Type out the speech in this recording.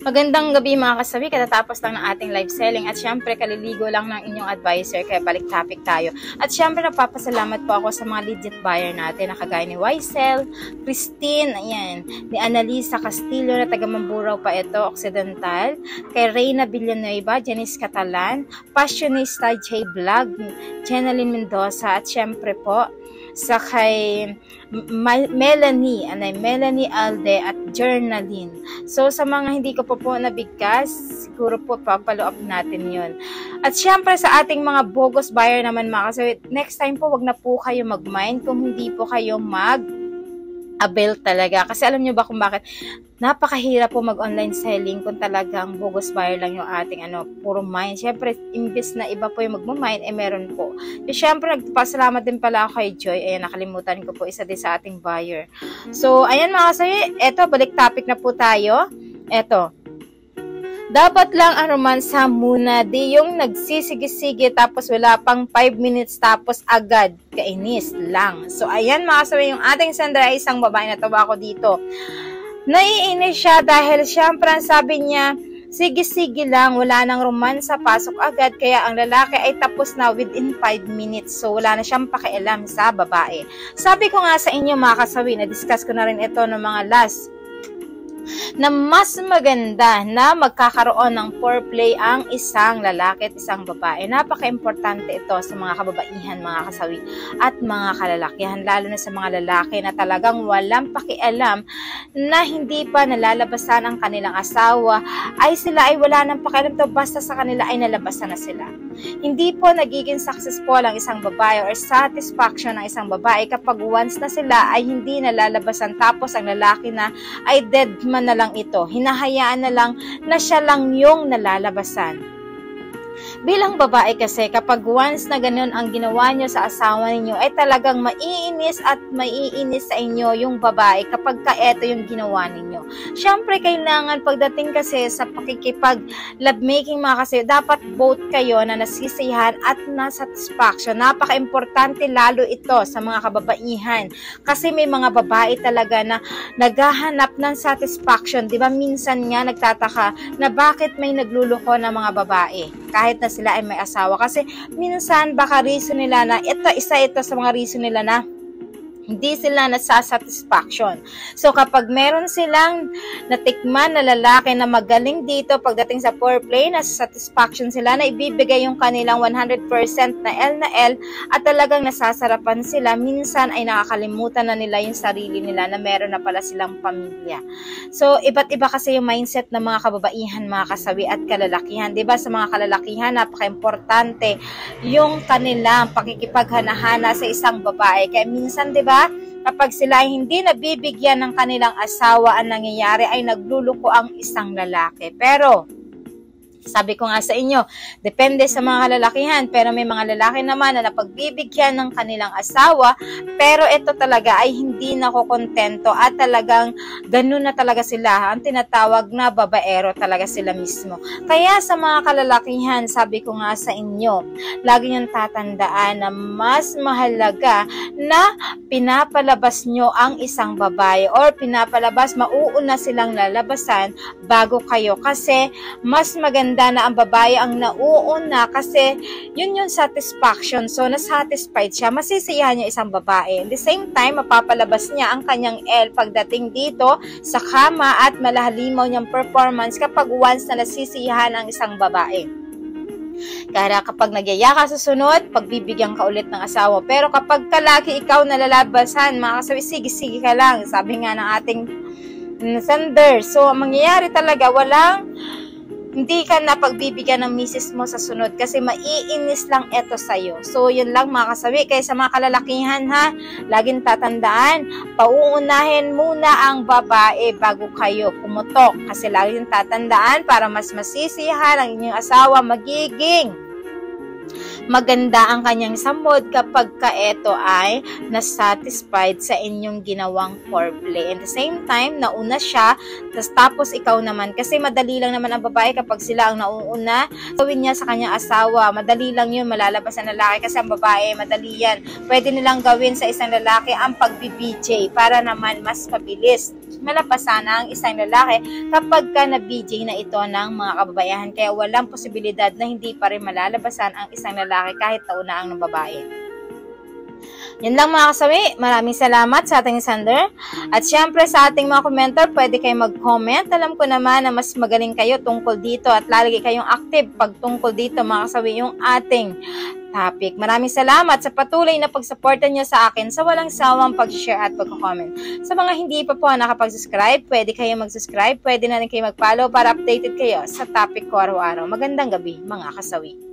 Magandang gabi mga kasabi, katatapos lang ng ating live selling at syempre kaliligo lang ng inyong advisor kaya balik topic tayo. At syempre napapasalamat po ako sa mga legit buyer natin na kagaya ni Ysel, Christine, ayan, ni Annalisa Castillo na taga Mamburao pa ito, Occidental, kay Reyna Villanueva, Janice Catalan, Passionista J Vlog, Jenaline Mendoza at syempre po sa kay Melanie Alde at Journaline. So sa mga hindi ko po nabigkas, siguro po papalo up natin yun. At syempre sa ating mga bogus buyer naman mga kasi next time po wag na po kayo mag-mind kung hindi po kayo mag-avail talaga. Kasi alam nyo ba kung bakit? Napakahirap po mag-online selling kung talagang bogus buyer lang yung ating puro mind. Syempre, imbis na iba po yung magmamind, meron po. So, syempre, nagpasalamat din pala ako kay Joy. Ayan, nakalimutan ko po, isa din sa ating buyer. So, ayan mga kasabi, eto, balik topic na po tayo. Eto, dapat lang ang romansa muna, di yung nagsisigi-sige tapos wala pang 5 minutes tapos agad kainis lang. So, ayan mga kasabi, yung ating Sandra ay isang babae na tawa ko dito. Naiinis siya dahil syempre ang sabi niya, sige-sige lang, wala nang romansa, pasok agad, kaya ang lalaki ay tapos na within 5 minutes. So, wala na siyang pakialam sa babae. Sabi ko nga sa inyo mga kasawi, na-discuss ko na rin ito ng mga last, na mas maganda na magkakaroon ng foreplay ang isang lalaki at isang babae. Napaka-importante ito sa mga kababaihan, mga kasawi, at mga kalalakihan, lalo na sa mga lalaki na talagang walang pakialam na hindi pa nalalabasan ang kanilang asawa, ay sila ay wala nang pakialam to, basta sa kanila ay nalabasan na sila. Hindi po nagiging successful ang isang babae or satisfaction ng isang babae kapag once na sila ay hindi nalalabasan tapos ang lalaki na ay dead man na lang ito. Hinahayaan na lang na siya lang yung nalalabasan. Bilang babae kasi, kapag once na ganun ang ginawa nyo sa asawa ninyo, ay talagang maiinis at maiinis sa inyo yung babae kapag eto yung ginawa ninyo. Siyempre, kailangan pagdating kasi sa pakikipag-lovemaking mga kasi, dapat both kayo na nasisiyahan at nasatisfaction. Napaka-importante lalo ito sa mga kababaihan. Kasi may mga babae talaga na naghahanap ng satisfaction. Diba minsan nga nagtataka na bakit may nagluluko ng mga babae kahit na sila ay may asawa. Kasi minsan baka reason nila na isa ito sa mga reason nila na hindi sila nasasatisfaction. So, kapag meron silang natikman na lalaki na magaling dito, pagdating sa foreplay, nasasatisfaction sila na ibibigay yung kanilang 100% na L at talagang nasasarapan sila, minsan ay nakakalimutan na nila yung sarili nila na meron na pala silang pamilya. So, iba't iba kasi yung mindset ng mga kababaihan, mga kasawi at kalalakihan. Diba? Sa mga kalalakihan, napaka-importante yung kanilang pakikipaghanahana sa isang babae. Kaya minsan, diba, kapag sila ay hindi nabibigyan ng kanilang asawa, ang nangyayari ay nagluluko ang isang lalaki. Pero, sabi ko nga sa inyo, depende sa mga kalalakihan, pero may mga lalaki naman na napagbibigyan ng kanilang asawa, pero ito talaga ay hindi nakokontento at talagang ganun na talaga sila, ang tinatawag na babaero talaga sila mismo. Kaya sa mga kalalakihan, sabi ko nga sa inyo, lagi niyong tatandaan na mas mahalaga na pinapalabas nyo ang isang babae or pinapalabas, mauuna silang lalabasan bago kayo kasi mas maganda na ang babae ang nauuna kasi yun yung satisfaction. So, nasatisfied siya. Masisiyahan niya isang babae. At the same time, mapapalabas niya ang kanyang L pagdating dito sa kama at malahalimaw niyang performance kapag once na nasisiyahan ang isang babae. Kaya kapag nagyaya ka sa sunod, pagbibigyan ka ulit ng asawa. Pero kapag kalaki ikaw nalalabasan, mga kasabi, sige-sige ka lang. Sabi nga ng ating Sander. So, ang mangyayari talaga, hindi ka na pagbibigyan ng misis mo sa sunod kasi maiinis lang ito sa'yo. So, yun lang mga kasabi. Kaya sa mga kalalakihan ha, laging tatandaan, pauunahin muna ang babae bago kayo pumutok. Kasi laging tatandaan para mas masisiyahan ang inyong asawa, magiging maganda ang kanyang samod kapag ito ay nasatisfied sa inyong ginawang foreplay. At the same time, nauna siya, tapos ikaw naman. Kasi madali lang naman ang babae kapag sila ang nauuna, gawin niya sa kanyang asawa. Madali lang yun, malalabas ang lalaki kasi ang babae, madali yan. Pwede nilang gawin sa isang lalaki ang pag-BJ para naman mas mabilis. malapasan ang isang lalaki kapag ka na-BJ na ito ng mga kababaihan. Kaya walang posibilidad na hindi pa rin malalabasan ang isang lalaki kahit tauna ang babae. Yun lang mga kasawi, maraming salamat sa ating sender. At syempre sa ating mga komentar, pwede kayong mag-comment. Alam ko naman na mas magaling kayo tungkol dito at lalagi kayong active pag tungkol dito mga kasawi yung ating topic. Maraming salamat sa patuloy na pagsuporta nyo sa akin sa walang sawang pag-share at pag-comment. Sa mga hindi pa po nakapag-subscribe, pwede kayong mag-subscribe, pwede na rin kayo mag-follow para updated kayo sa topic ko araw-araw. Magandang gabi mga kasawi.